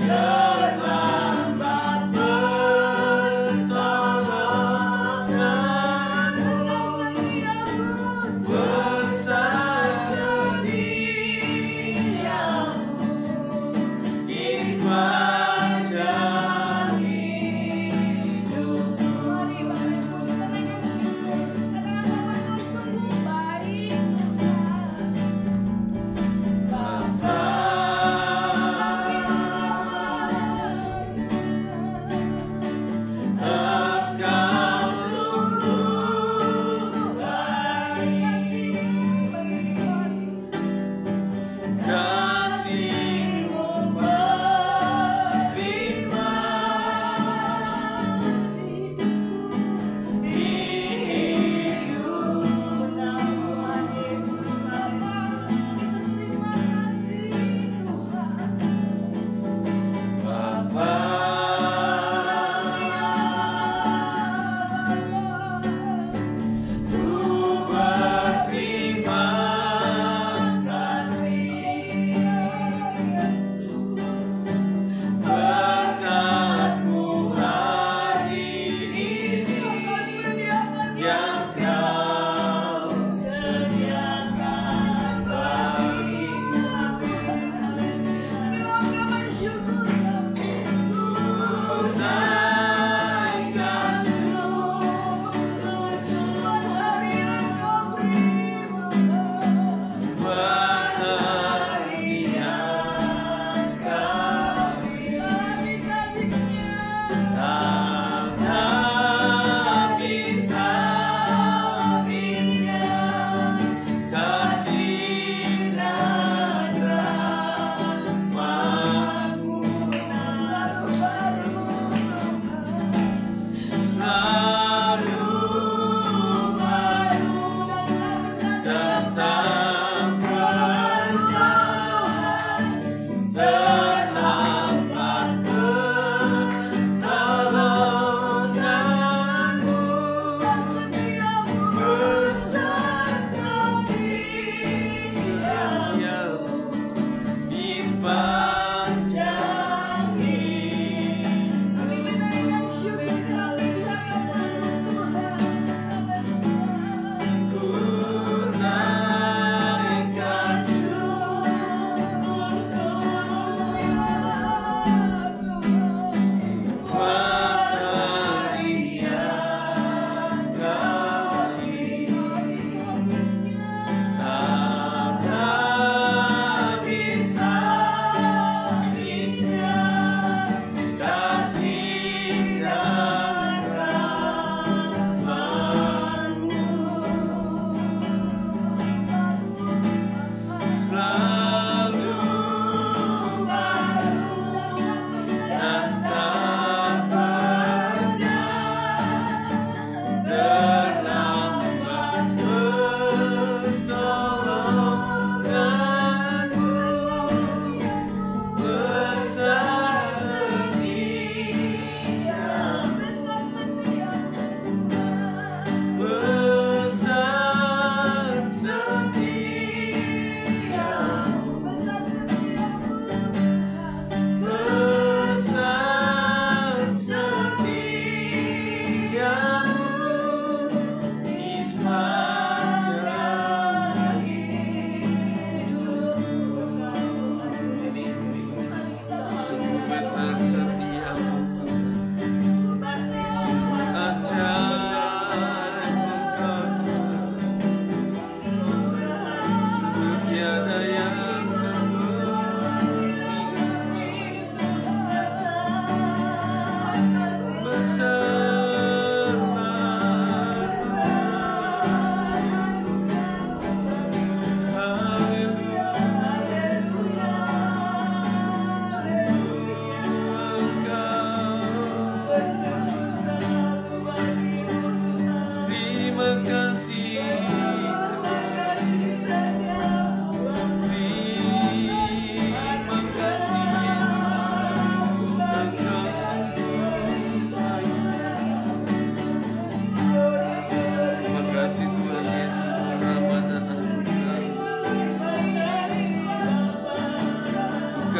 Terlambat pertolonganmu, besar setiamu, sepanjang hidupku.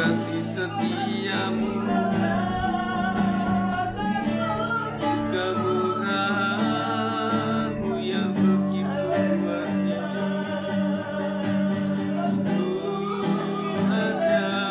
kasih setiamu, kemurahan-Mu yang begitu luar biasa. Sungguh ajaib.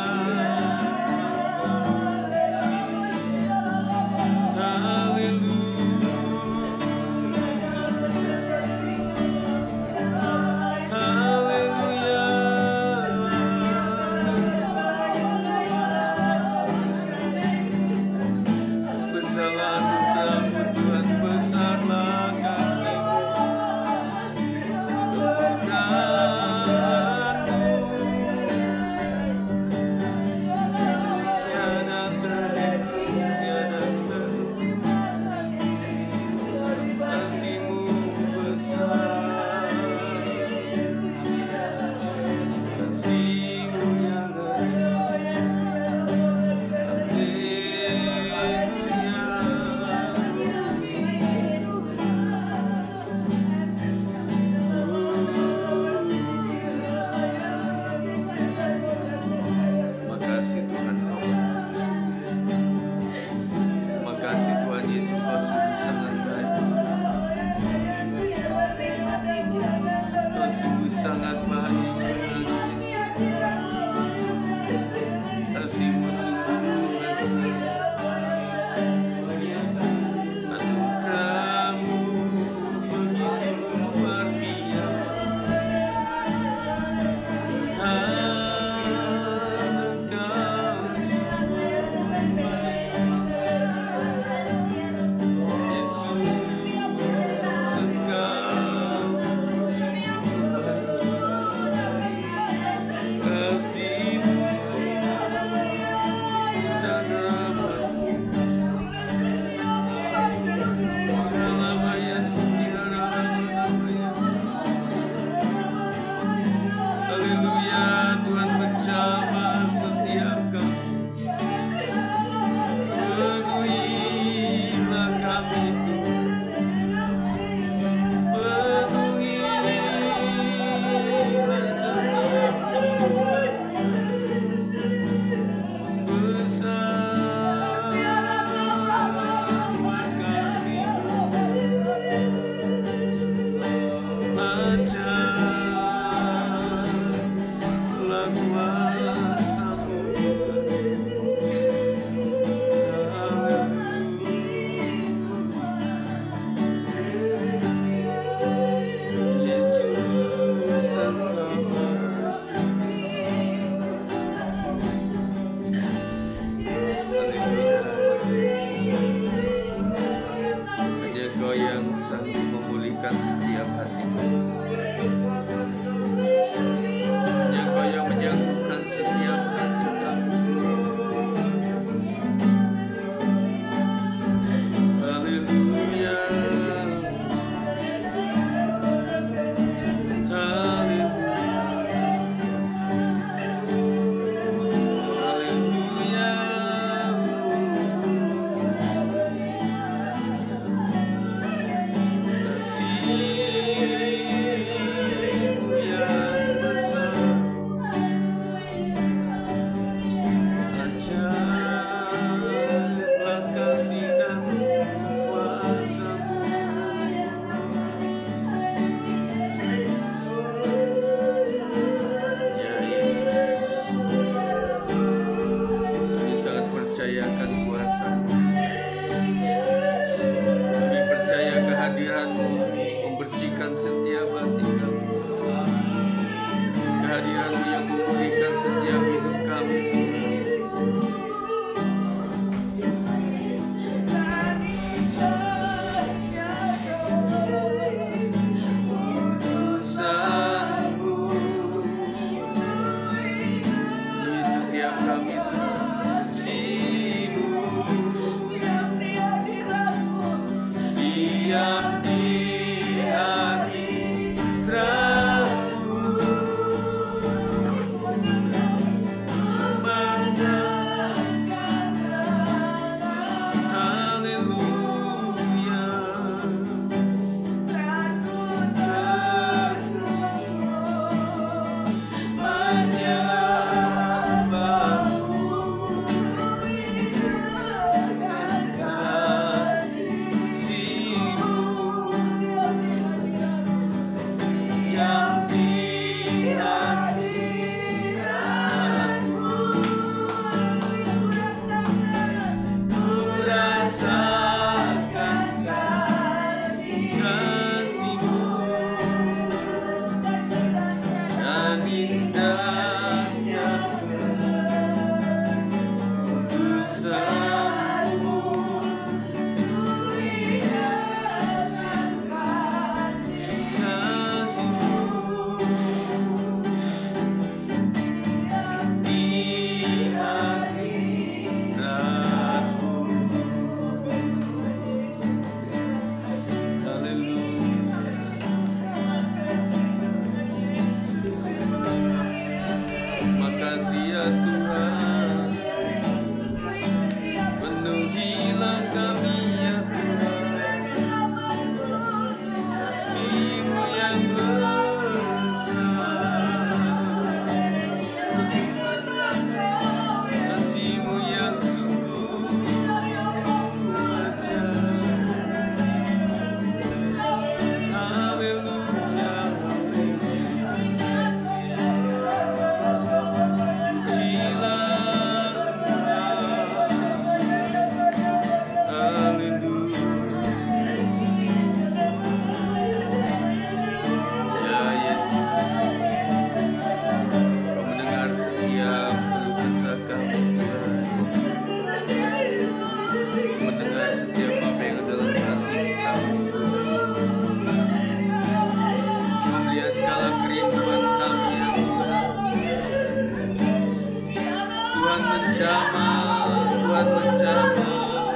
menjamah, Tuhan menjamah.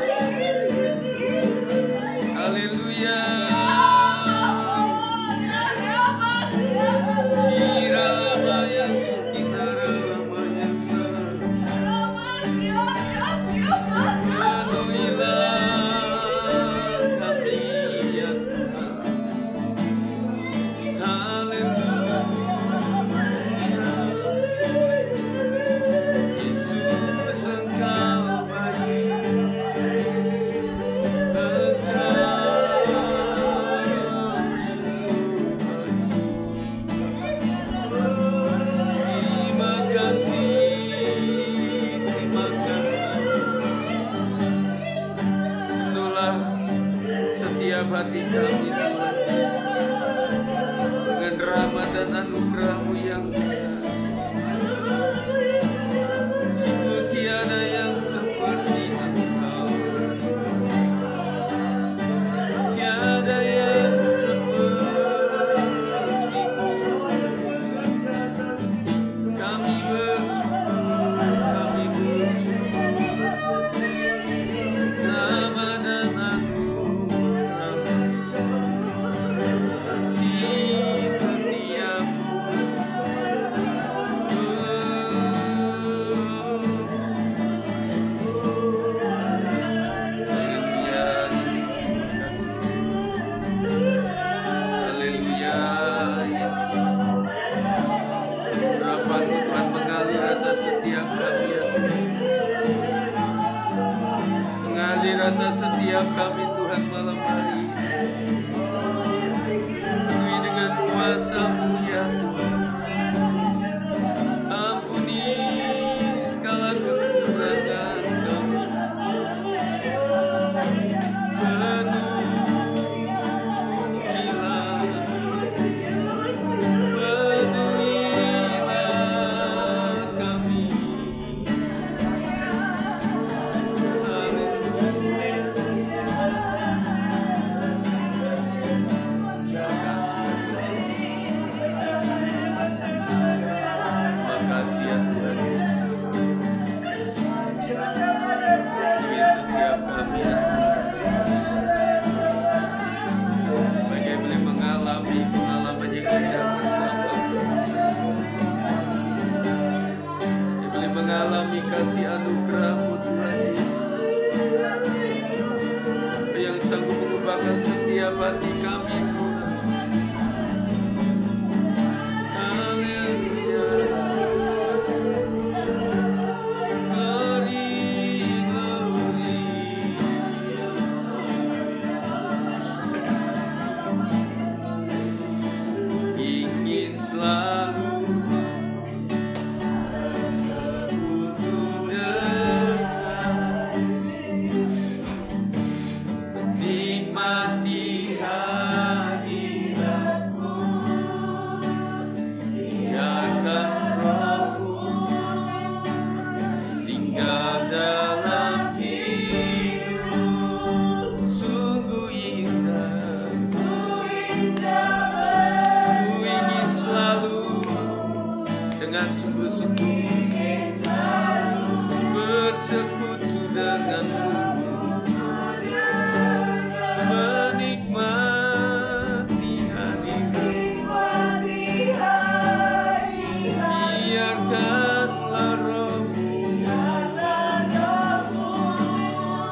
Haleluya. Kira lamanya sekitar lamanya penuhilah kami ya Tuhan. Haleluya. Yesus Engkau baik, setiap hati kami Tuhan, dengan rahmat dan anugerah-Mu yang besar. Sungguh tiada yang seperti Engkau, tiada yang seperti-Mu. Kami bersyukur, kami bersyukur. Nama dan kasih setiamu. Haleluya. Rahmat-Mu Tuhan mengalir atas setiap kami ya Tuhan. Mengalir atas setiap kami Tuhan malam hari ini. Penuhi dengan kuasa-Mu ya Tuhan. Ampuni segala kekurangan kami. Penuhilah kami. Makasih ya Tuhan Yesus. Penuhi setiap kami ya Tuhan. Bagi boleh mengalami pengalaman yang indah bersama-Mu. Boleh mengalami kasih anugerah-Mu Tuhan Yesus, yang sanggup mengubahkan setiap hati kami Tuhan. Haleluya. Glory, glory. Ingin selalu nikmati hadirat-Mu, biarkan Roh-Mu tinggal dalam hidup. Sungguh indah, ku ingin selalu dengan sungguh-sungguh bersekutu dengan-Mu, menikmati hadirat. Biarkanlah Roh-Mu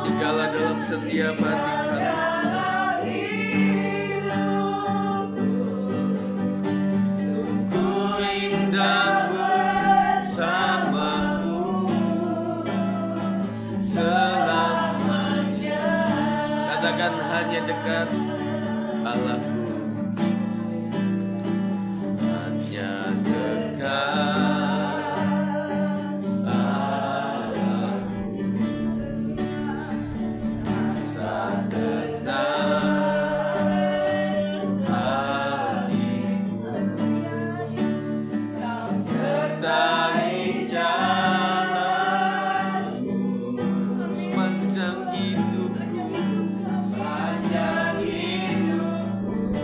tinggallah dalam setiap hati kami. Sungguh indah bersama-Mu selamanya. Katakan hanya dekat Allahku, hanya dekat Allahku, rasa tenang hatiku, sertai jalanmu sepanjang hidupku, sepanjang hidupku.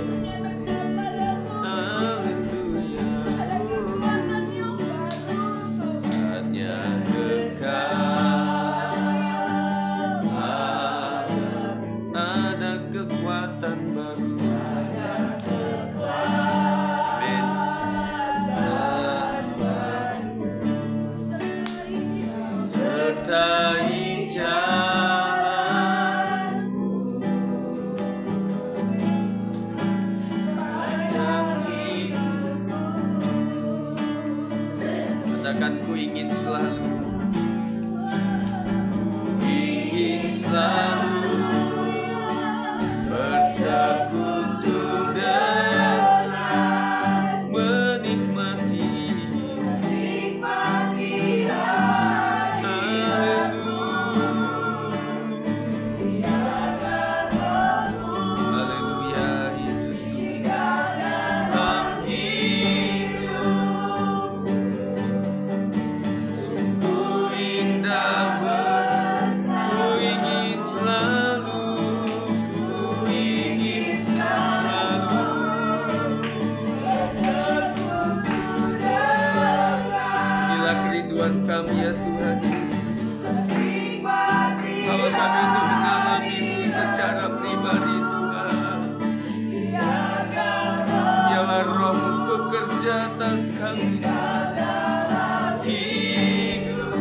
Katakan ku ingin selalu, ku ingin selalu bersekutu dengan menikmati. Haleluya, Yesus dalam hidup. Sungguh indah, ku ingin selalu, ku ingin selalu inilah kerinduan kami ya Tuhan Yesus, bahwa kami untuk mengalami-Mu secara pribadi Tuhan. Biarlah Roh-Mu bekerja atas kami hidup.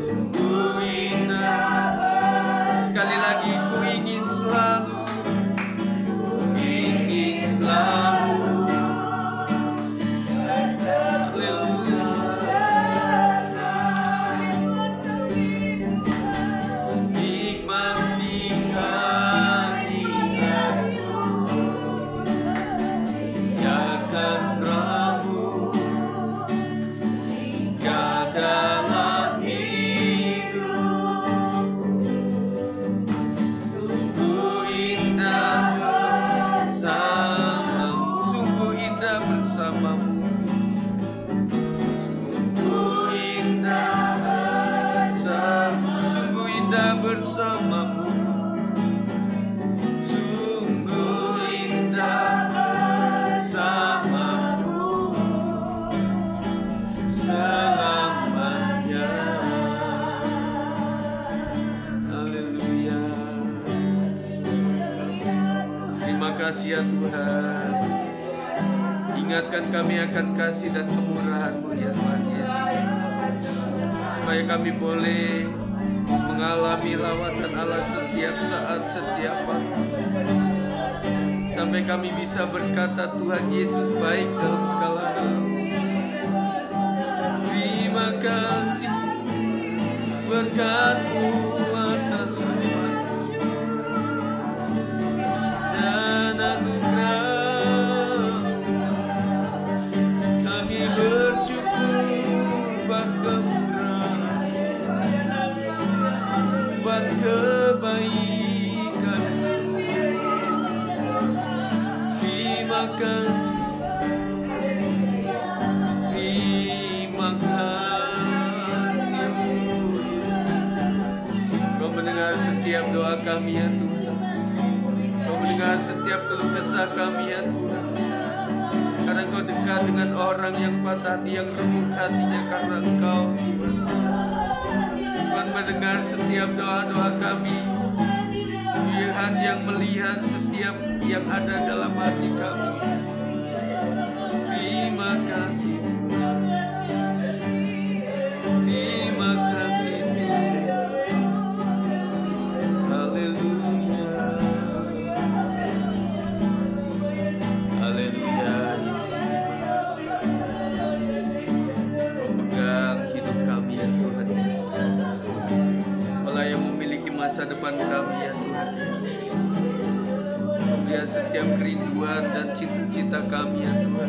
Sungguh indah. Sekali lagi ku ingin selalu, ku ingin selalu. Nikmati hadirat-Mu, biarkan Roh-Mu tinggal dalam hidup. Sungguh indah bersama-Mu, sungguh indah bersama-Mu, sungguh indah bersama-Mu, sungguh indah bersama-Mu, sungguh indah bersama-Mu selamanya. Haleluya. Terima kasih ya Tuhan. Ingatkan kami akan kasih dan kemurahan-Mu ya Tuhan Yesus, supaya kami boleh mengalami lawatan Allah setiap saat, setiap waktu, sampai kami bisa berkata Tuhan Yesus baik dalam segala hal. Terima kasih berkat-Mu atas umat-Mu dan anugerah-Mu. Kami bersyukur buat kemurahan-Mu, buat kebaikan-Mu. Terima kasih, terima kasih. Kau mendengar setiap doa kami ya Tuhan. Kau mendengar setiap keluh kesah kami ya Tuhan. Karena Kau dekat dengan orang yang patah hati, yang remuk hatinya karena Engkau Tuhan. Tuhan mendengar setiap doa-doa kami. Tuhan yang melihat setiap yang ada dalam hati kami. Terima kasih Tuhan. Terima kasih Tuhan. Haleluya. Haleluya. Pegang hidup kami ya Tuhan Yesus. Allah yang memiliki masa depan kami ya Tuhan Yesus. Lihat setiap kerinduan dan cita-cita kami ya Tuhan.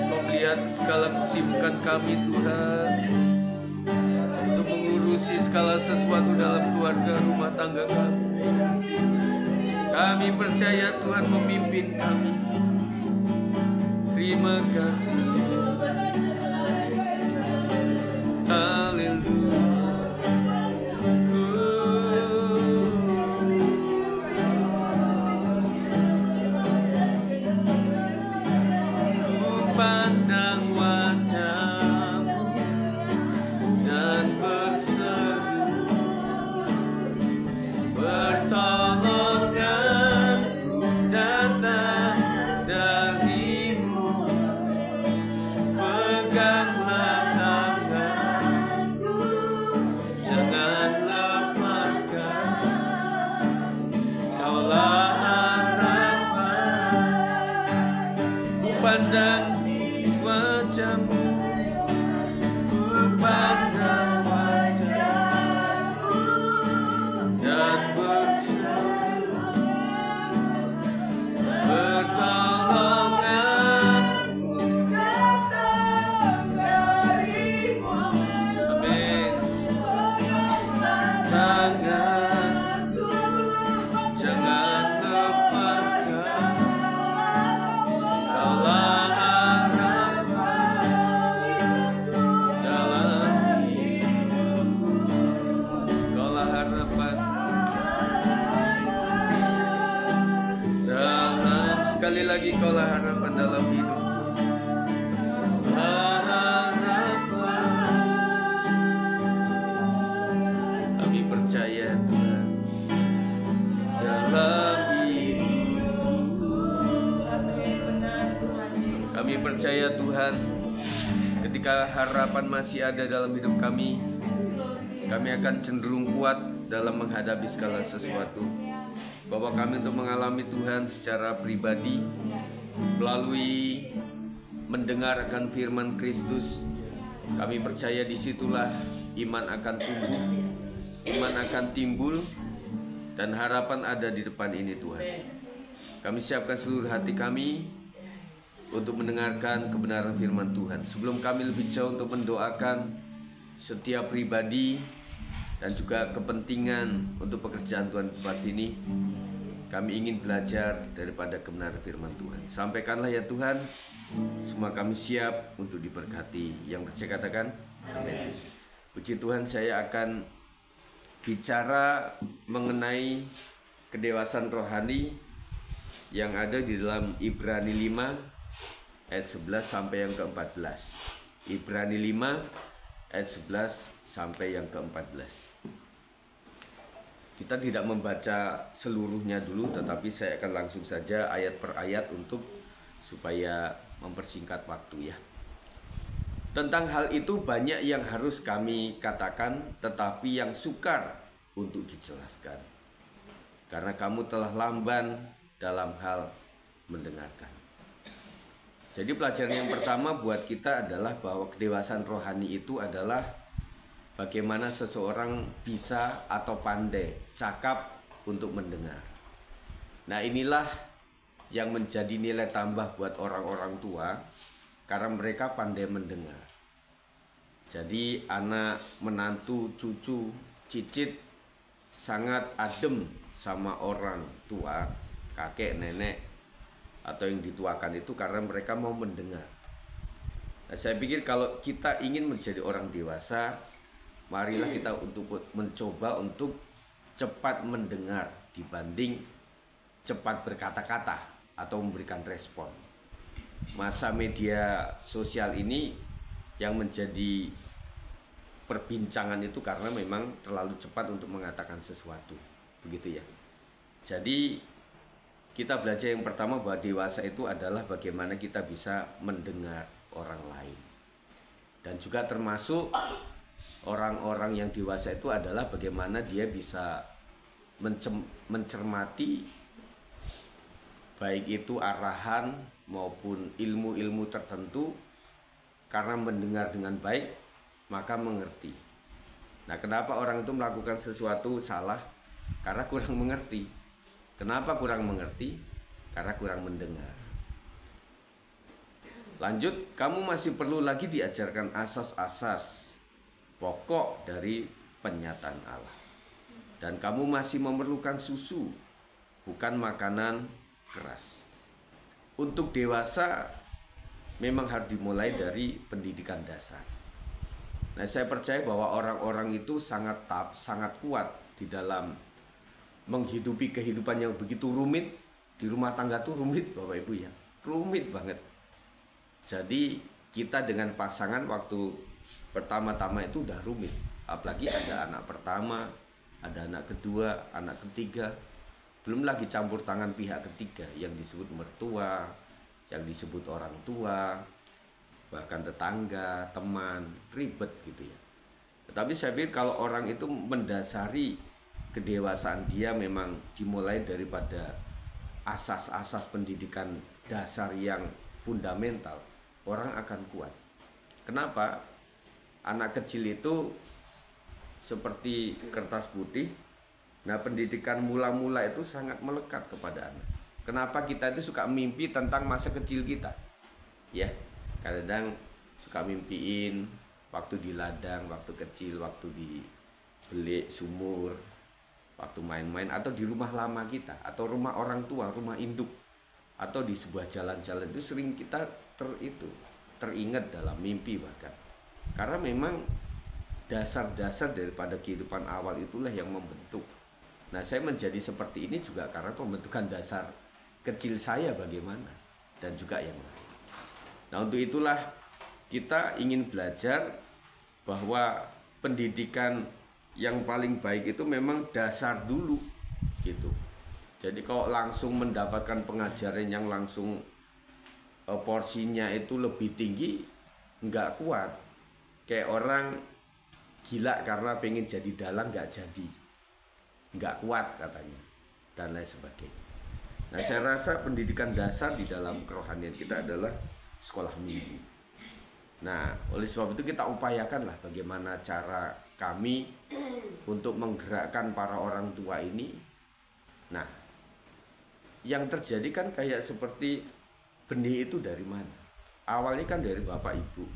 Kau melihat segala kesibukan kami Tuhan, untuk mengurusi segala sesuatu dalam keluarga rumah tangga kami. Kami percaya Tuhan memimpin kami. Terima kasih. Haleluya. Pandang wajah-Mu dan berseru, pertolongan-Ku datang dari-Mu. Peganglah tangan-Ku, jangan lepaskan. Kaulah harapan. Ku pandang wajah-Mu, ku pandang wajah-Mu dan berseru pertolongan-Mu datang dari-Mu. Amin. Tangan jangan lepaskan, Kaulah harapan dalam hidupku. Kaulah harapan dalam, sekali lagi Kaulah harapan dalam hidupku. Kami percaya Tuhan dalam hidupku. Kami percaya Tuhan, ketika harapan masih ada dalam hidup kami akan cenderung kuat dalam menghadapi segala sesuatu. Bahwa kami untuk mengalami Tuhan secara pribadi melalui mendengar akan firman Kristus. Kami percaya disitulah iman akan tumbuh, iman akan timbul, dan harapan ada di depan ini Tuhan. Kami siapkan seluruh hati kami untuk mendengarkan kebenaran firman Tuhan. Sebelum kami lebih jauh untuk mendoakan setiap pribadi dan juga kepentingan untuk pekerjaan Tuhan buat ini, kami ingin belajar daripada kebenaran firman Tuhan. Sampaikanlah ya Tuhan, semua kami siap untuk diberkati. Yang percaya katakan amin. Puji Tuhan, saya akan bicara mengenai kedewasaan rohani yang ada di dalam Ibrani 5 ayat 11 sampai yang ke-14. Ibrani 5 ayat 11 sampai yang ke-14. Kita tidak membaca seluruhnya dulu, tetapi saya akan langsung saja ayat per ayat untuk supaya mempersingkat waktu ya. Tentang hal itu banyak yang harus kami katakan, tetapi yang sukar untuk dijelaskan, karena kamu telah lamban dalam hal mendengarkan. Jadi pelajaran yang pertama buat kita adalah bahwa kedewasaan rohani itu adalah bagaimana seseorang bisa atau pandai, cakap untuk mendengar. Nah, inilah yang menjadi nilai tambah buat orang-orang tua, karena mereka pandai mendengar. Jadi anak, menantu, cucu, cicit sangat adem sama orang tua, kakek, nenek, atau yang dituakan itu karena mereka mau mendengar. Nah, saya pikir kalau kita ingin menjadi orang dewasa, marilah kita untuk mencoba untuk cepat mendengar dibanding cepat berkata-kata atau memberikan respon. Masa media sosial ini yang menjadi perbincangan itu karena memang terlalu cepat untuk mengatakan sesuatu, begitu ya. Jadi kita belajar yang pertama bahwa dewasa itu adalah bagaimana kita bisa mendengar orang lain. Dan juga termasuk orang-orang yang dewasa itu adalah bagaimana dia bisa mencermati baik itu arahan maupun ilmu-ilmu tertentu, karena mendengar dengan baik maka mengerti. Nah, kenapa orang itu melakukan sesuatu salah? Karena kurang mengerti. Kenapa kurang mengerti? Karena kurang mendengar. Lanjut, kamu masih perlu lagi diajarkan asas-asas pokok dari penyataan Allah. Dan kamu masih memerlukan susu, bukan makanan keras. Untuk dewasa memang harus dimulai dari pendidikan dasar. Nah, saya percaya bahwa orang-orang itu sangat kuat di dalam menghidupi kehidupan yang begitu rumit. Di rumah tangga tuh rumit Bapak Ibu ya, rumit banget. Jadi kita dengan pasangan waktu pertama-tama itu udah rumit, apalagi ada anak pertama, ada anak kedua, anak ketiga, belum lagi campur tangan pihak ketiga yang disebut mertua, yang disebut orang tua, bahkan tetangga, teman, ribet gitu ya. Tetapi saya pikir kalau orang itu mendasari kedewasaan dia memang dimulai daripada asas-asas pendidikan dasar yang fundamental, orang akan kuat. Kenapa? Anak kecil itu seperti kertas putih. Nah, pendidikan mula-mula itu sangat melekat kepada anak. Kenapa kita itu suka mimpi tentang masa kecil kita? Ya, kadang suka mimpiin waktu di ladang, waktu kecil, waktu di belik sumur, waktu main-main, atau di rumah lama kita, atau rumah orang tua, rumah induk, atau di sebuah jalan-jalan. Itu sering kita teringat dalam mimpi bahkan. Karena memang dasar-dasar daripada kehidupan awal itulah yang membentuk. Nah, saya menjadi seperti ini juga karena pembentukan dasar kecil saya bagaimana, dan juga yang lain. Nah, untuk itulah kita ingin belajar bahwa pendidikan yang paling baik itu memang dasar dulu gitu. Jadi kalau langsung mendapatkan pengajaran yang langsung porsinya itu lebih tinggi, nggak kuat. Kayak orang gila karena pengen jadi dalang nggak jadi, nggak kuat katanya, dan lain sebagainya. Nah, saya rasa pendidikan dasar di dalam kerohanian kita adalah sekolah minggu. Nah, oleh sebab itu kita upayakanlah bagaimana cara kami untuk menggerakkan para orang tua ini. Nah, yang terjadi kan kayak seperti benih itu dari mana? Awalnya kan dari bapak ibu.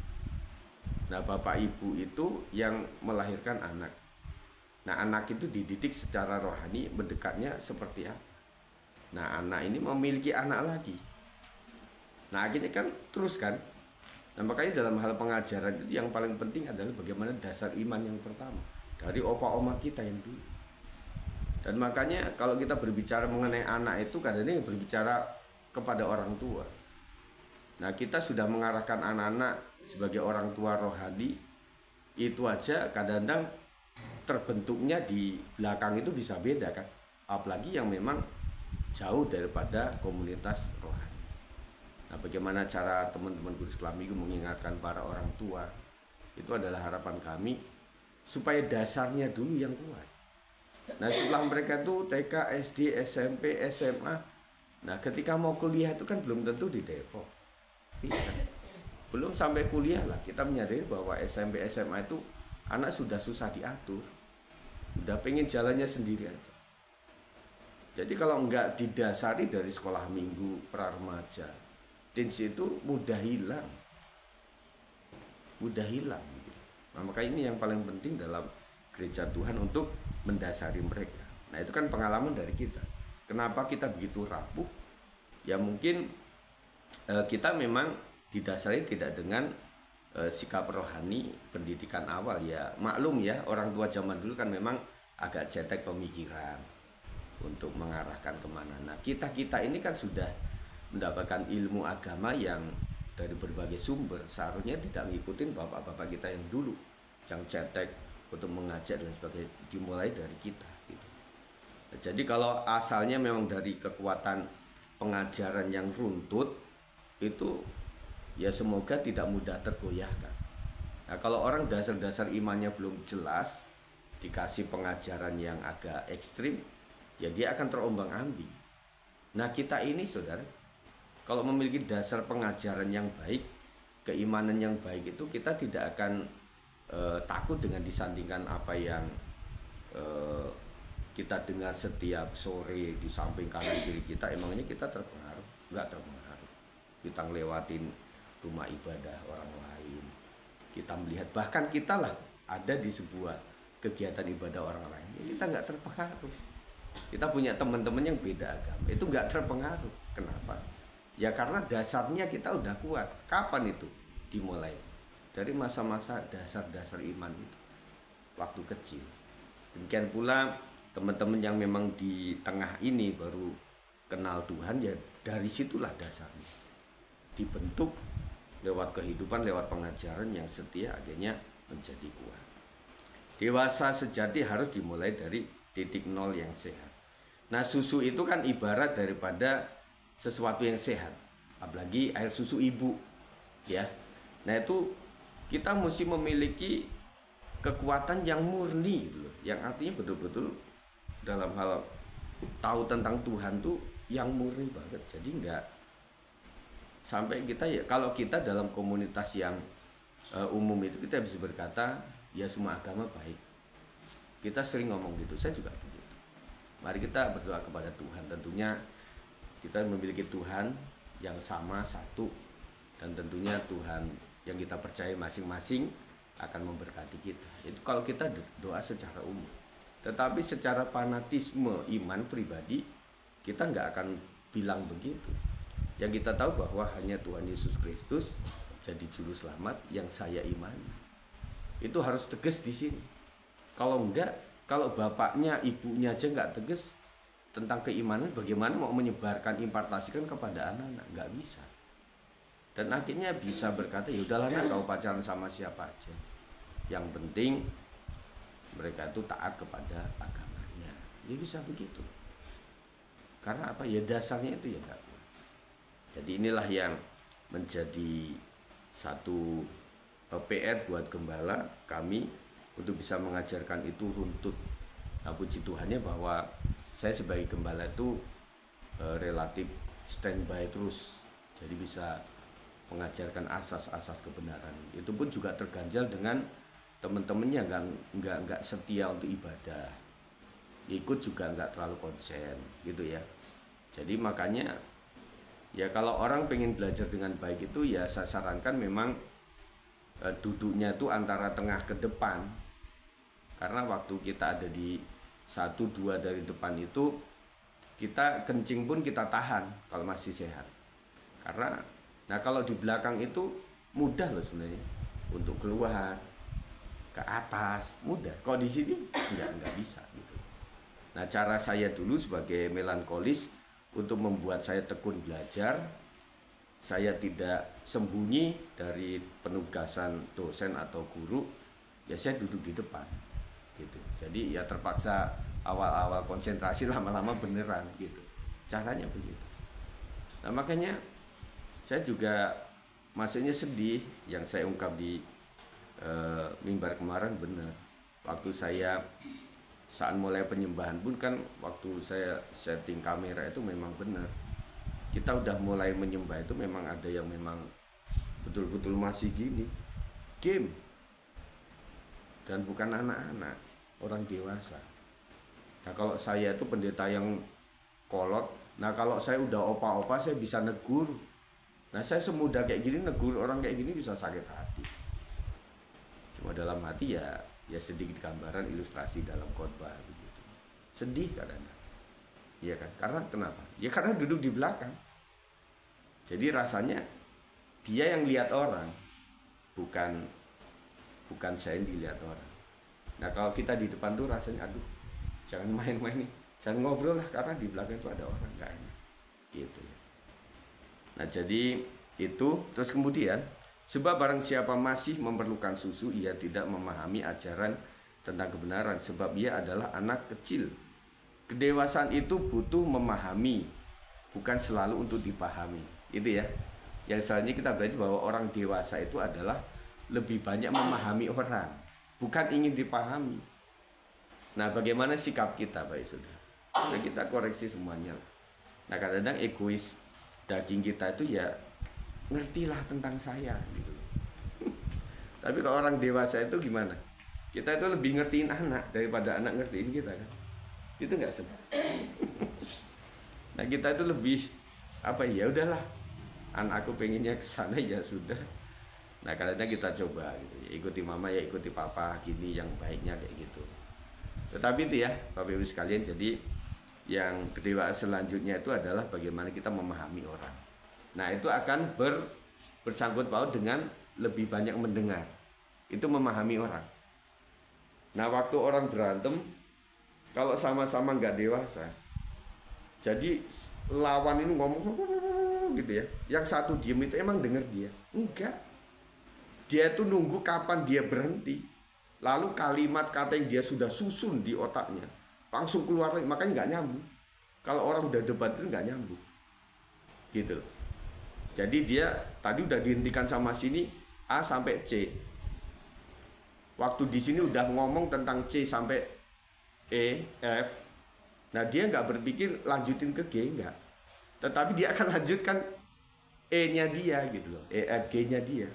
Nah, bapak ibu itu yang melahirkan anak. Nah, anak itu dididik secara rohani, mendekatnya seperti apa? Nah, anak ini memiliki anak lagi. Nah, akhirnya kan terus kan. Nah, makanya dalam hal pengajaran itu yang paling penting adalah bagaimana dasar iman yang pertama dari opa oma kita yang dulu. Dan makanya kalau kita berbicara mengenai anak itu kadang-kadang berbicara kepada orang tua. Nah, kita sudah mengarahkan anak-anak sebagai orang tua rohani, itu aja kadang-kadang terbentuknya di belakang itu bisa beda kan. Apalagi yang memang jauh daripada komunitas rohani. Nah, bagaimana cara teman-teman Guru Sekolah Minggu mengingatkan para orang tua, itu adalah harapan kami supaya dasarnya dulu yang kuat. Nah, setelah mereka itu TK, SD, SMP, SMA, nah ketika mau kuliah itu kan belum tentu di Depok. Iya. Belum sampai kuliah lah kita menyadari bahwa SMP, SMA itu anak sudah susah diatur, udah pengen jalannya sendiri aja. Jadi kalau enggak didasari dari sekolah minggu, pra-remaja, teens itu mudah hilang gitu. Nah, maka ini yang paling penting dalam gereja Tuhan untuk mendasari mereka. Nah, itu kan pengalaman dari kita. Kenapa kita begitu rapuh? Ya mungkin kita memang didasari tidak dengan sikap rohani pendidikan awal ya. Maklum ya, orang tua zaman dulu kan memang agak cetek pemikiran untuk mengarahkan kemana. Nah, kita ini kan sudah mendapatkan ilmu agama yang dari berbagai sumber, seharusnya tidak ngikutin bapak-bapak kita yang dulu yang cetek untuk mengajar dan sebagainya, dimulai dari kita gitu. Nah, jadi kalau asalnya memang dari kekuatan pengajaran yang runtut itu ya semoga tidak mudah tergoyahkan. Nah, kalau orang dasar-dasar imannya belum jelas, dikasih pengajaran yang agak ekstrim, ya dia akan terombang-ambing. Nah, kita ini saudara, kalau memiliki dasar pengajaran yang baik, keimanan yang baik itu kita tidak akan takut dengan disandingkan apa yang kita dengar setiap sore di samping kanan kiri kita. Emangnya kita terpengaruh? Enggak terpengaruh. Kita ngelewatin rumah ibadah orang lain, kita melihat, bahkan kita lah ada di sebuah kegiatan ibadah orang lain, ya kita nggak terpengaruh. Kita punya teman-teman yang beda agama, itu nggak terpengaruh. Kenapa? Ya karena dasarnya kita udah kuat. Kapan itu dimulai? Dari masa-masa dasar-dasar iman itu, waktu kecil. Demikian pula teman-teman yang memang di tengah ini baru kenal Tuhan, ya dari situlah dasarnya dibentuk lewat kehidupan, lewat pengajaran yang setia, akhirnya menjadi kuat. Dewasa sejati harus dimulai dari titik nol yang sehat. Nah, susu itu kan ibarat daripada sesuatu yang sehat, apalagi air susu ibu, ya. Nah, itu kita mesti memiliki kekuatan yang murni gitu loh, yang artinya betul-betul dalam hal tahu tentang Tuhan tuh yang murni banget. Jadi enggak sampai kita ya, kalau kita dalam komunitas yang umum itu kita bisa berkata ya semua agama baik. Kita sering ngomong gitu, saya juga begitu. Mari kita berdoa kepada Tuhan. Tentunya kita memiliki Tuhan yang sama, satu, dan tentunya Tuhan yang kita percaya masing-masing akan memberkati kita. Itu kalau kita doa secara umum. Tetapi secara fanatisme iman pribadi kita nggak akan bilang begitu. Yang kita tahu bahwa hanya Tuhan Yesus Kristus jadi juru selamat yang saya imani. Itu harus tegas di sini. Kalau enggak, kalau bapaknya, ibunya aja nggak tegas tentang keimanan, bagaimana mau menyebarkan, impartasikan kepada anak-anak? Nggak bisa. Dan akhirnya bisa berkata, ya udahlah nak, kau pacaran sama siapa aja. Yang penting mereka itu taat kepada agamanya. Ya bisa begitu. Karena apa? Ya dasarnya itu ya enggak. Jadi inilah yang menjadi satu PR buat gembala kami untuk bisa mengajarkan itu runtut. Nah, puji Tuhannya bahwa saya sebagai gembala itu relatif standby terus. Jadi bisa mengajarkan asas-asas kebenaran. Itu pun juga terganjal dengan teman-temannya nggak setia untuk ibadah. Ikut juga nggak terlalu konsen gitu ya. Jadi makanya ya kalau orang pengen belajar dengan baik itu ya saya sarankan memang duduknya itu antara tengah ke depan. Karena waktu kita ada di 1-2 dari depan itu kita kencing pun kita tahan kalau masih sehat. Karena nah kalau di belakang itu mudah loh sebenarnya untuk keluar ke atas, mudah. Kalau di sini nggak bisa gitu. Nah cara saya dulu sebagai melankolis untuk membuat saya tekun belajar, saya tidak sembunyi dari penugasan dosen atau guru, ya saya duduk di depan gitu. Jadi ya terpaksa awal-awal konsentrasi, lama-lama beneran gitu. Caranya begitu. Nah makanya saya juga maksudnya sedih yang saya ungkap di mimbar kemarin benar. Waktu saya saat mulai penyembahan pun kan waktu saya setting kamera itu memang benar. Kita udah mulai menyembah itu memang ada yang memang betul-betul masih gini game. Dan bukan anak-anak, orang dewasa. Nah kalau saya itu pendeta yang kolot, nah kalau saya udah opa-opa saya bisa negur. Nah saya semudah kayak gini negur orang kayak gini bisa sakit hati. Cuma dalam hati ya sedikit gambaran ilustrasi dalam khotbah begitu. Sedih kadang-kadang. Iya kan? Karena kenapa? Ya karena duduk di belakang. Jadi rasanya dia yang lihat orang, bukan saya yang dilihat orang. Nah kalau kita di depan tuh rasanya aduh, jangan main-main nih, jangan ngobrol lah karena di belakang itu ada orang nggak enak. Gitu. Nah jadi itu terus kemudian sebab barang siapa masih memerlukan susu, ia tidak memahami ajaran tentang kebenaran, sebab ia adalah anak kecil. Kedewasaan itu butuh memahami, bukan selalu untuk dipahami. Itu ya. Yang selanjutnya kita belajar bahwa orang dewasa itu adalah lebih banyak memahami orang, bukan ingin dipahami. Nah, bagaimana sikap kita, Bapak Saudara? Nah, kita koreksi semuanya. Nah, kadang-kadang egois daging kita itu ya ngertilah tentang saya gitu. Tapi kalau orang dewasa itu gimana? Kita itu lebih ngertiin anak daripada anak ngertiin kita kan. Itu enggak sedih. Nah, kita itu lebih apa ya udahlah. Anakku pengennya ke sana ya sudah. Nah, kadang-kadang kita coba gitu. Ya, ikuti mama ya ikuti papa gini yang baiknya kayak gitu. Tetapi itu ya, Bapak Ibu sekalian, jadi yang kedewasaan selanjutnya itu adalah bagaimana kita memahami orang. Nah itu akan bersangkut paut dengan lebih banyak mendengar. Itu memahami orang. Nah waktu orang berantem, kalau sama-sama nggak dewasa, jadi lawan ini ngomong gitu ya. Yang satu diem itu emang denger dia? Enggak. Dia itu nunggu kapan dia berhenti. Lalu kalimat kata yang dia sudah susun di otaknya langsung keluar lagi, makanya nggak nyambung. Kalau orang udah debat itu nggak nyambung. Gitu. Jadi dia tadi udah dihentikan sama sini A sampai C. Waktu di sini udah ngomong tentang C sampai E, F. Nah dia nggak berpikir lanjutin ke G, nggak. Tetapi dia akan lanjutkan E-nya dia gitu loh, EFG-nya dia.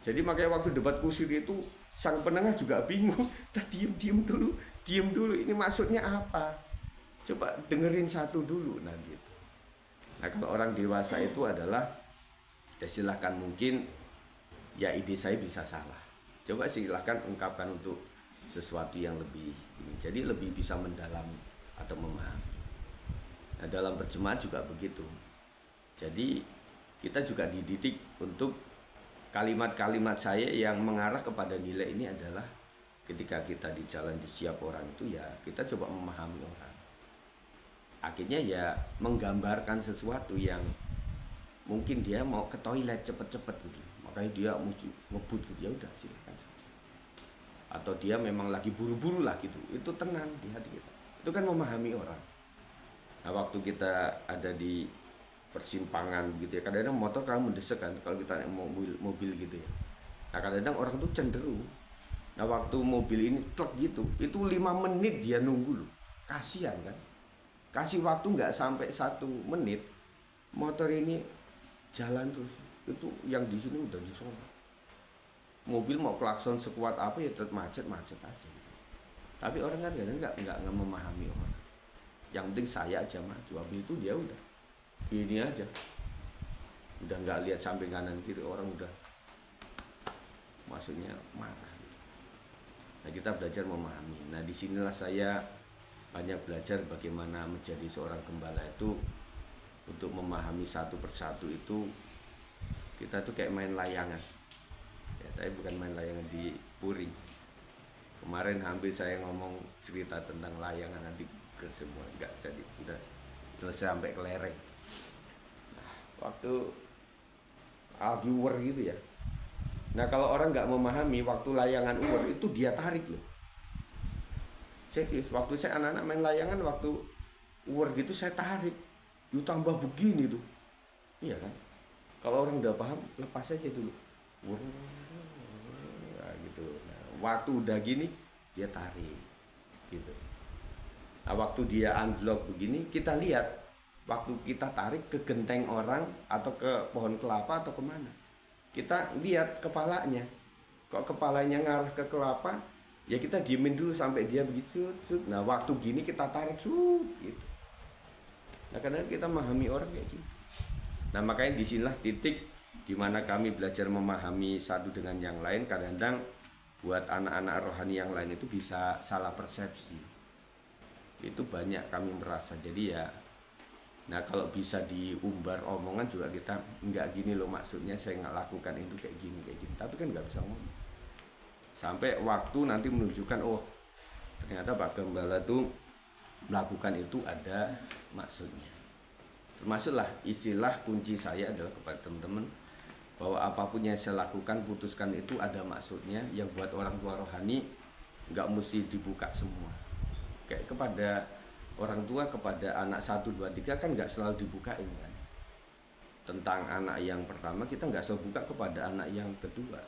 Jadi makanya waktu debat kusir itu sang penengah juga bingung. Kita diem dulu. Ini maksudnya apa? Coba dengerin satu dulu, nah gitu. Nah kalau orang dewasa itu adalah ya silahkan, mungkin ya ide saya bisa salah. Coba silahkan ungkapkan untuk sesuatu yang lebih ini. Jadi lebih bisa mendalami atau memahami. Nah dalam berjemaat juga begitu. Jadi kita juga dididik untuk kalimat-kalimat saya yang mengarah kepada nilai ini adalah ketika kita di jalan di siap orang itu ya kita coba memahami orang. Akhirnya ya menggambarkan sesuatu yang mungkin dia mau ke toilet cepet-cepet gitu, makanya dia mesti ngebut gitu, ya udah silakan saja. Atau dia memang lagi buru-buru lah gitu, itu tenang di hati kita. Itu kan memahami orang. Nah waktu kita ada di persimpangan gitu ya, kadang-kadang motor kamu mendesak kan kalau kita naik mobil gitu ya. Nah kadang-kadang orang tuh cenderung, nah waktu mobil ini truk gitu, itu 5 menit dia nunggu loh, kasihan kan. Kasih waktu nggak sampai 1 menit, motor ini jalan terus. Itu yang di sini udah di sana. Mobil mau klakson sekuat apa ya tetap macet aja. Tapi orang kan nggak memahami orang. Yang penting saya aja maju. Habis itu dia udah gini aja. Udah nggak lihat samping kanan kiri, orang udah maksudnya marah. Nah kita belajar memahami. Nah disinilah saya banyak belajar bagaimana menjadi seorang gembala itu. Untuk memahami satu persatu itu kita tuh kayak main layangan ya, tapi bukan main layangan di puri. Kemarin hampir saya ngomong cerita tentang layangan, nanti ke semua enggak jadi, udah selesai sampai kelereng. Nah, waktu lagi uwer gitu ya. Nah kalau orang nggak memahami waktu layangan uwer itu dia tarik loh. Serius, waktu saya anak-anak main layangan, waktu uwer gitu saya tarik, lu tambah begini tuh, iya kan? Kalau orang udah paham, lepas aja dulu, nah, gitu. Nah, waktu udah gini, dia tarik, gitu. Nah, waktu dia unlock begini, kita lihat, waktu kita tarik ke genteng orang atau ke pohon kelapa atau kemana, kita lihat kepalanya, kok kepalanya ngarah ke kelapa. Ya kita diemin dulu sampai dia begitu. Nah waktu gini kita tarik gitu. Nah kadang kita memahami orang kayak gitu. Nah makanya disinilah titik dimana kami belajar memahami satu dengan yang lain. Kadang-kadang buat anak-anak rohani yang lain itu bisa salah persepsi. Itu banyak kami merasa. Jadi ya, nah kalau bisa diumbar omongan juga kita nggak gini loh maksudnya, saya nggak lakukan itu kayak gini. Tapi kan nggak bisa ngomong. Sampai waktu nanti menunjukkan, oh ternyata Pak Gembala tuh melakukan itu ada maksudnya. Termasuklah istilah kunci saya adalah kepada teman-teman bahwa apapun yang saya lakukan, putuskan itu ada maksudnya. Yang buat orang tua rohani nggak mesti dibuka semua. Kayak kepada orang tua, kepada anak 1, 2, 3 kan nggak selalu dibukain kan. Tentang anak yang pertama kita nggak selalu buka kepada anak yang kedua.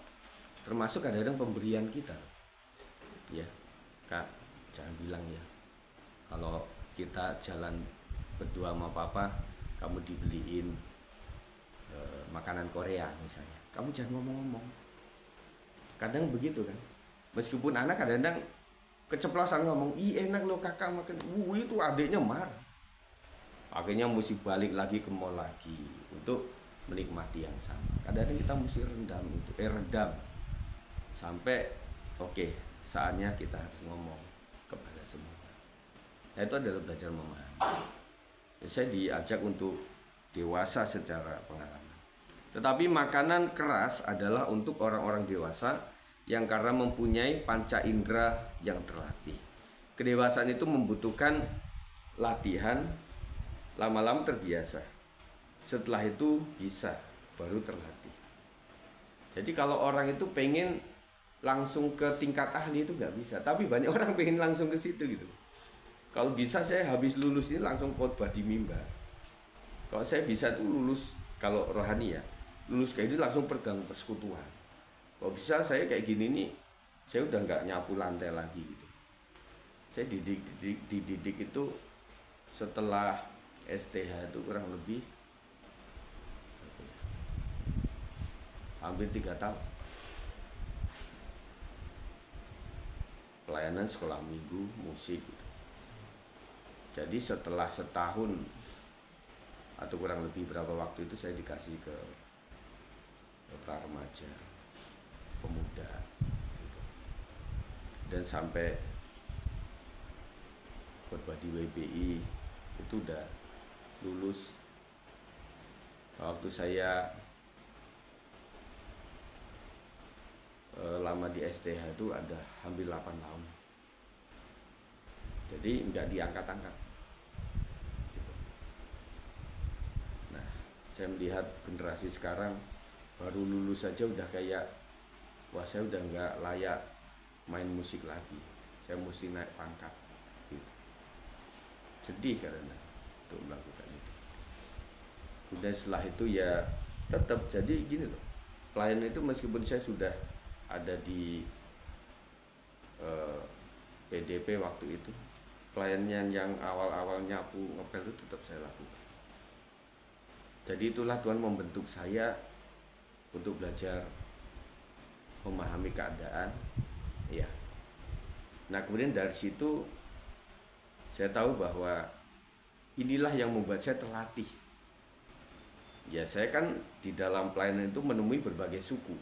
Termasuk kadang-kadang pemberian kita ya, Kak jangan bilang ya kalau kita jalan berdua sama papa kamu dibeliin makanan Korea misalnya, kamu jangan ngomong-ngomong. Kadang begitu kan, meskipun anak kadang-kadang keceplosan ngomong, ih enak lo kakak makan, itu adiknya marah, akhirnya mesti balik lagi ke mall lagi untuk menikmati yang sama. Kadang-kadang kita mesti redam sampai oke, saatnya kita harus ngomong kepada semua. Nah itu adalah belajar memahami. Saya diajak untuk dewasa secara pengalaman. Tetapi makanan keras adalah untuk orang-orang dewasa yang karena mempunyai panca indera yang terlatih. Kedewasaan itu membutuhkan latihan, lama-lama terbiasa. Setelah itu bisa, baru terlatih. Jadi kalau orang itu pengen langsung ke tingkat ahli itu nggak bisa, tapi banyak orang pengen langsung ke situ gitu. Kalau bisa saya habis lulus ini langsung khotbah di mimbar. Kalau saya bisa tuh lulus, kalau rohani ya, lulus kayak ini langsung pegang persekutuan. Kalau bisa saya kayak gini nih, saya udah nggak nyapu lantai lagi gitu. Saya dididik itu setelah STH itu kurang lebih hampir 3 tahun. Pelayanan sekolah minggu, musik gitu. Jadi setelah setahun atau kurang lebih berapa waktu itu saya dikasih ke pra remaja, pemuda gitu. Dan sampai khotbah di WBI itu udah lulus. Waktu saya lama di STH itu ada hampir 8 tahun. Jadi nggak diangkat-angkat gitu. Nah, saya melihat generasi sekarang baru lulus saja udah kayak, wah saya udah nggak layak main musik lagi, saya mesti naik pangkat gitu. Sedih karena untuk melakukan itu. Kemudian setelah itu ya tetap jadi gini loh, pelayanan itu meskipun saya sudah ada di PDP waktu itu, pelayanan yang awal-awal nyapu ngepel itu tetap saya lakukan. Jadi itulah Tuhan membentuk saya untuk belajar memahami keadaan, ya. Nah kemudian dari situ saya tahu bahwa inilah yang membuat saya terlatih. Ya saya kan di dalam pelayanan itu menemui berbagai suku.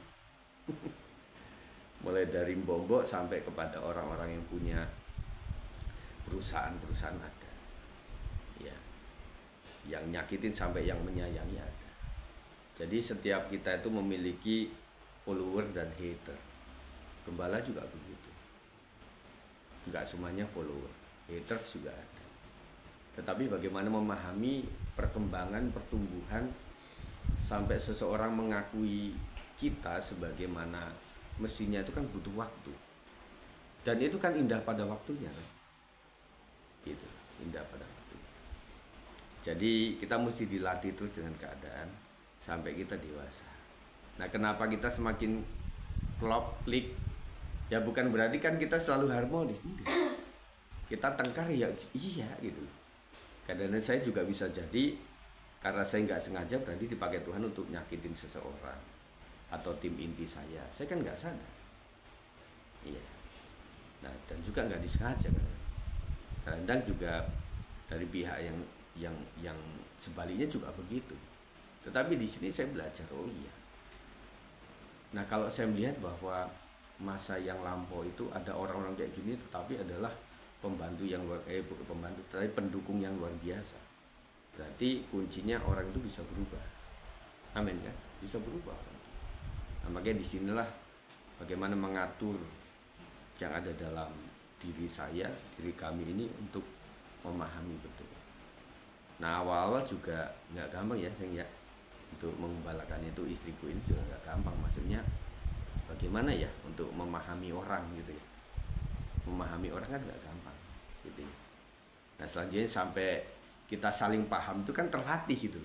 Mulai dari mbok-mbok sampai kepada orang-orang yang punya perusahaan-perusahaan ada. Ya. Yang nyakitin sampai yang menyayangi ada. Jadi setiap kita itu memiliki follower dan hater. Gembala juga begitu. Enggak semuanya follower, haters juga ada. Tetapi bagaimana memahami perkembangan, pertumbuhan sampai seseorang mengakui kita sebagaimana mestinya, itu kan butuh waktu. Dan itu kan indah pada waktunya kan? Gitu, indah pada waktunya. Jadi kita mesti dilatih terus dengan keadaan sampai kita dewasa. Nah kenapa kita semakin klop, klik? Ya bukan berarti kan kita selalu harmonis. Kita tengkar ya iya gitu. Kadang-kadang saya juga bisa jadi karena saya nggak sengaja berarti dipakai Tuhan untuk nyakitin seseorang atau tim inti saya kan nggak sadar. Iya. Nah dan juga nggak disengaja kan. Kadang juga dari pihak yang sebaliknya juga begitu. Tetapi di sini saya belajar, oh iya. Nah kalau saya melihat bahwa masa yang lampau itu ada orang-orang kayak gini, tetapi adalah pembantu yang bukan pembantu, tapi pendukung yang luar biasa. Berarti kuncinya orang itu bisa berubah. Amin kan? Bisa berubah. Nah, makanya disinilah bagaimana mengatur yang ada dalam diri saya, diri kami ini untuk memahami betul. Nah awal-awal juga nggak gampang ya, saya untuk mengembalakan itu istriku ini juga nggak gampang. Maksudnya bagaimana ya untuk memahami orang gitu ya. Memahami orang kan nggak gampang gitu ya. Nah selanjutnya sampai kita saling paham itu kan terlatih gitu.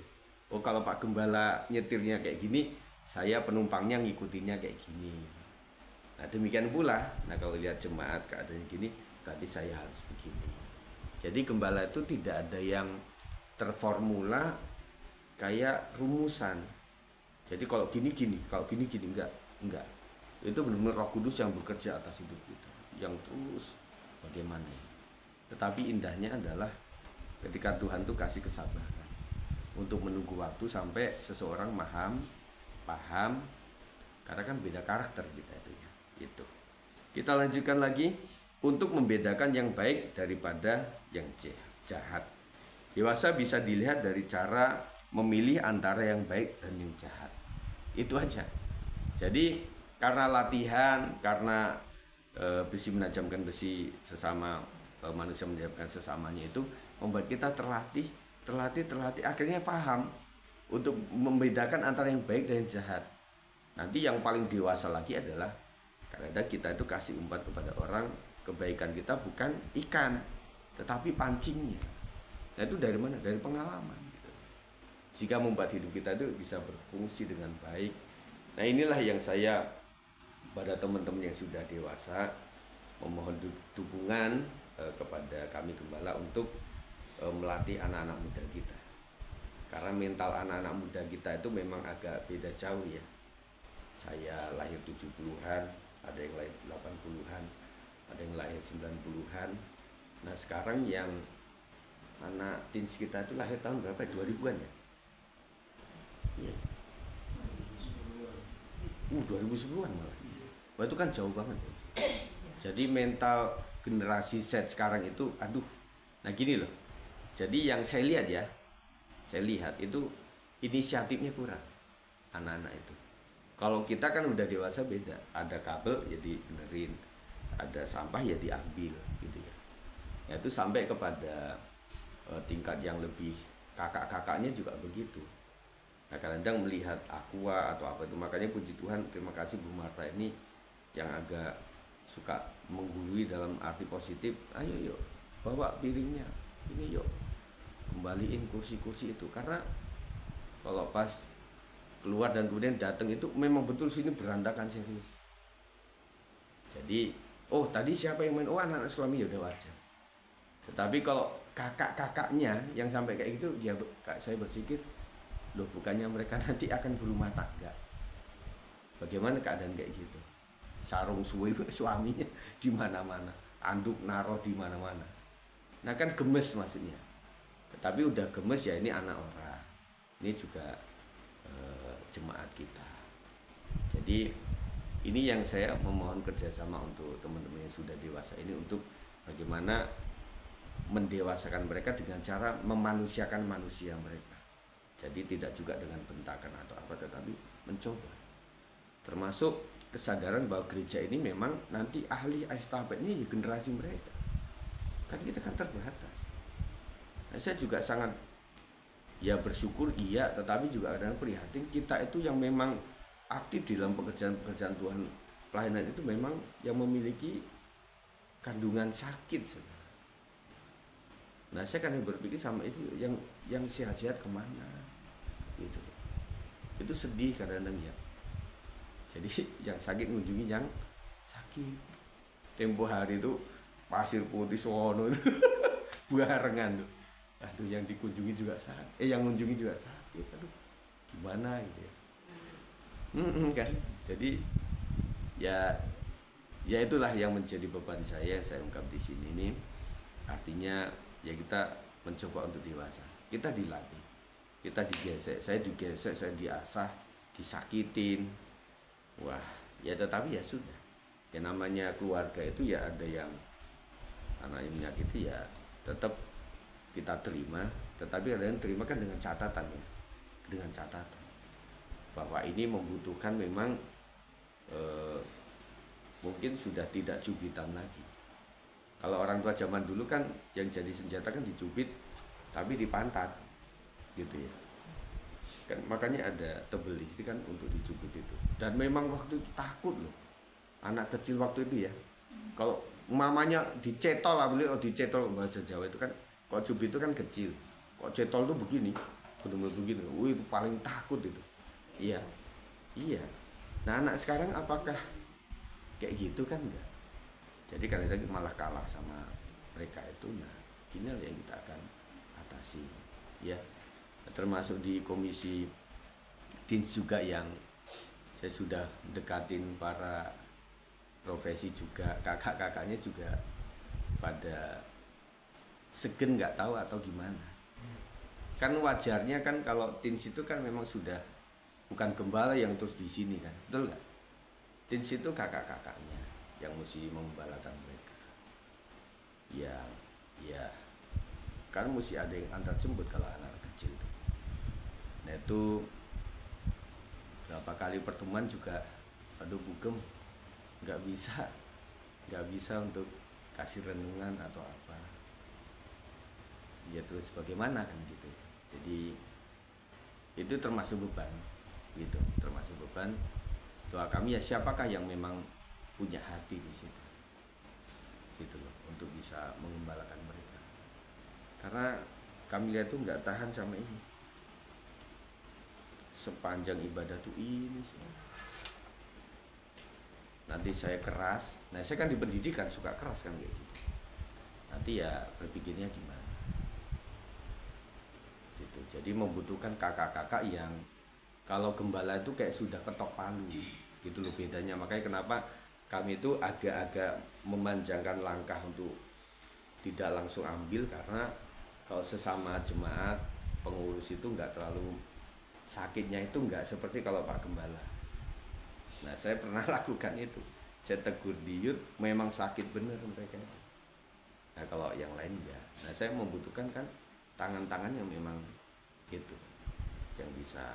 Oh kalau Pak Gembala nyetirnya kayak gini, saya penumpangnya ngikutinya kayak gini. Nah demikian pula, nah kalau lihat jemaat keadaannya gini, berarti saya harus begini. Jadi gembala itu tidak ada yang terformula kayak rumusan. Jadi kalau gini, kalau gini enggak. Itu benar-benar Roh Kudus yang bekerja atas hidup kita, yang terus bagaimana. Tetapi indahnya adalah ketika Tuhan tuh kasih kesabaran untuk menunggu waktu sampai seseorang paham, karena kan beda karakter kita itu ya. Itu. Kita lanjutkan lagi untuk membedakan yang baik daripada yang jahat. Dewasa bisa dilihat dari cara memilih antara yang baik dan yang jahat. Itu aja. Jadi karena latihan, karena besi menajamkan besi sesama, manusia menajamkan sesamanya, itu membuat kita terlatih, akhirnya paham untuk membedakan antara yang baik dan yang jahat. Nanti yang paling dewasa lagi adalah karena kita itu kasih umpan kepada orang, kebaikan kita bukan ikan, tetapi pancingnya. Nah itu dari mana? Dari pengalaman gitu. Jika membuat hidup kita itu bisa berfungsi dengan baik. Nah inilah yang saya pada teman-teman yang sudah dewasa memohon dukungan kepada kami Gembala untuk melatih anak-anak muda kita. Karena mental anak-anak muda kita itu memang agak beda jauh ya. saya lahir 70-an, ada yang lahir 80-an, ada yang lahir 90-an. Nah sekarang yang anak teens kita itu lahir tahun berapa? 2000-an ya? Iya. 2010-an malah. Wah itu kan jauh banget. Jadi mental generasi Z sekarang itu, aduh. Nah gini loh. Jadi yang saya lihat ya, saya lihat itu inisiatifnya kurang anak-anak itu. Kalau kita kan udah dewasa beda. Ada kabel ya dibenerin, ada sampah ya diambil gitu ya. Ya itu sampai kepada tingkat yang lebih kakak-kakaknya juga begitu. Nah kadang-kadang melihat aqua atau apa itu, makanya puji Tuhan, terima kasih Bu Marta ini yang agak suka menggurui dalam arti positif. Ayo yuk bawa piringnya, ini yuk kembaliin kursi-kursi itu, karena kalau pas keluar dan kemudian datang itu memang betul sini berantakan serius. Jadi oh tadi siapa yang main, oh anak-anak Sulami, ya udah wajar. Tetapi kalau kakak-kakaknya yang sampai kayak gitu, ya saya berpikir, loh bukannya mereka nanti akan berumah tangga? Bagaimana keadaan kayak gitu? Sarung suaminya di mana-mana, anduk naruh di mana-mana. Nah kan gemes maksudnya. Tetapi udah gemes ya ini anak orang. Ini juga jemaat kita. Jadi ini yang saya memohon kerjasama untuk teman-teman yang sudah dewasa ini, untuk bagaimana mendewasakan mereka dengan cara memanusiakan manusia mereka. Jadi tidak juga dengan bentakan atau apa, tetapi mencoba. Termasuk kesadaran bahwa gereja ini memang nanti ahli estafetnya ya generasi mereka. Kan kita kan terbatas. Nah, saya juga sangat ya bersyukur iya, tetapi juga kadang prihatin kita itu yang memang aktif di dalam pekerjaan-pekerjaan Tuhan, pelayanan itu memang yang memiliki kandungan sakit. Nah saya kan berpikir sama itu yang sehat-sehat kemana gitu. Itu sedih kadang-kadang ya. Jadi yang sakit mengunjungi yang sakit. Tempo hari itu Pasir Putih sono itu barengan tuh. Aduh yang dikunjungi juga sakit, yang mengunjungi juga sakit. Aduh gimana gitu ya. Kan. Jadi ya itulah yang menjadi beban saya yang saya ungkap di sini ini. Artinya ya kita mencoba untuk dewasa. Kita dilatih, kita digesek, saya digesek, saya diasah, disakitin. Wah, ya tetapi ya sudah. Ya namanya keluarga itu ya ada yang anak yang menyakiti ya tetap kita terima. Tetapi ada yang terima kan dengan catatan ya, dengan catatan bahwa ini membutuhkan memang mungkin sudah tidak cubitan lagi. Kalau orang tua zaman dulu kan yang jadi senjata kan dicubit tapi di pantat gitu ya kan, makanya ada tebel di sini kan untuk dicubit itu. Dan memang waktu itu takut loh anak kecil waktu itu ya, kalau mamanya dicetol lah, beliau dicetol bahasa Jawa itu kan, kalau cubit itu kan kecil, kok cetol tuh begini, benar-benar begini, wih itu paling takut itu. Iya, iya. Nah anak sekarang apakah kayak gitu kan enggak? Jadi kadang-kadang malah kalah sama mereka itu. Nah inilah yang kita akan atasi ya. Termasuk di komisi teens juga yang saya sudah dekatin para profesi juga, kakak-kakaknya juga pada segen nggak tahu atau gimana. Kan wajarnya kan kalau teens itu kan memang sudah bukan gembala yang terus di sini kan, betul nggak? Teens itu kakak-kakaknya yang mesti mengembalakan mereka. Ya, kan mesti ada yang antar jemput kalau anak kecil itu. Nah itu berapa kali pertemuan juga, aduh bugem, nggak bisa untuk kasih renungan atau apa. Ya terus bagaimana kan gitu. Jadi itu termasuk beban. Gitu, termasuk beban. Doa kami ya siapakah yang memang punya hati di situ, gitu loh, untuk bisa mengembalakan mereka. Karena kami lihat tuh nggak tahan sama ini. Sepanjang ibadah tuh ini semua. Nanti saya keras. Nah saya kan di pendidikan suka keras kan kayak gitu. Nanti ya berpikirnya gimana? Gitu. Jadi membutuhkan kakak-kakak yang kalau gembala itu kayak sudah ketok palu Itu loh bedanya. Makanya kenapa kami itu agak-agak memanjangkan langkah untuk tidak langsung ambil, karena kalau sesama jemaat pengurus itu nggak terlalu sakitnya, itu nggak seperti kalau Pak Gembala. Nah saya pernah lakukan itu, saya tegur di youth, memang sakit bener mereka. Nah kalau yang lain ya, nah saya membutuhkan kan tangan-tangan yang memang itu yang bisa,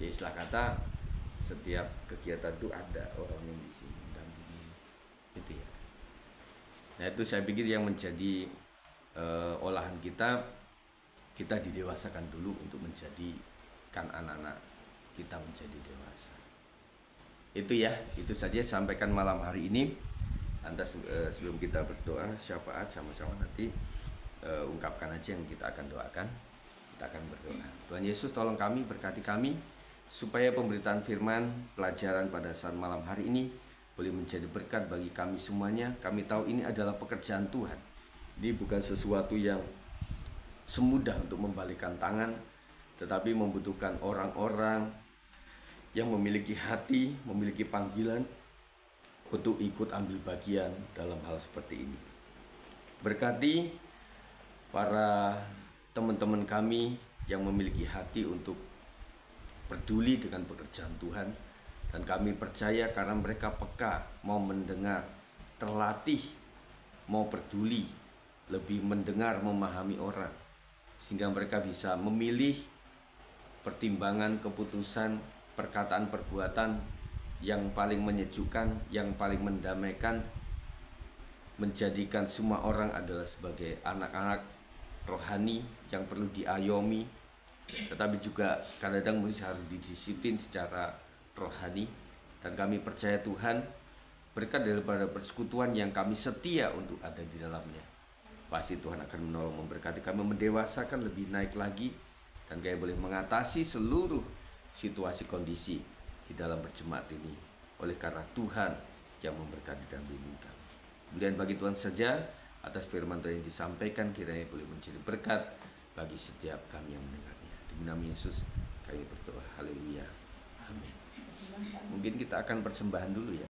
ya istilah kata setiap kegiatan itu ada orang yang di sini dampingi gitu ya. Nah itu saya pikir yang menjadi olahan kita didewasakan dulu untuk menjadikan anak-anak kita menjadi dewasa. Itu ya, itu saja sampaikan malam hari ini. Lantas sebelum kita berdoa syafaat sama-sama nanti ungkapkan aja yang kita akan doakan. Kita akan berdoa. Tuhan Yesus tolong kami, berkati kami supaya pemberitaan firman pelajaran pada saat malam hari ini boleh menjadi berkat bagi kami semuanya. Kami tahu ini adalah pekerjaan Tuhan. Ini bukan sesuatu yang semudah untuk membalikkan tangan, tetapi membutuhkan orang-orang yang memiliki hati, memiliki panggilan untuk ikut ambil bagian dalam hal seperti ini. Berkati para teman-teman kami yang memiliki hati untuk peduli dengan pekerjaan Tuhan, dan kami percaya karena mereka peka, mau mendengar, terlatih, mau peduli, lebih mendengar, memahami orang, sehingga mereka bisa memilih pertimbangan, keputusan, perkataan, perbuatan yang paling menyejukkan, yang paling mendamaikan, menjadikan semua orang adalah sebagai anak-anak rohani yang perlu diayomi, tetapi juga kadang-kadang harus didisiplin secara rohani. Dan kami percaya Tuhan, berkat daripada persekutuan yang kami setia untuk ada di dalamnya, pasti Tuhan akan menolong, memberkati kami, mendewasakan lebih naik lagi, dan kami boleh mengatasi seluruh situasi kondisi di dalam berjemaat ini, oleh karena Tuhan yang memberkati dan bimbing kami. Kemudian bagi Tuhan saja atas firman Tuhan yang disampaikan, kiranya boleh menjadi berkat bagi setiap kami yang mendengarnya. Di nama Yesus kami berdoa, haleluya, amin. Mungkin kita akan persembahan dulu ya.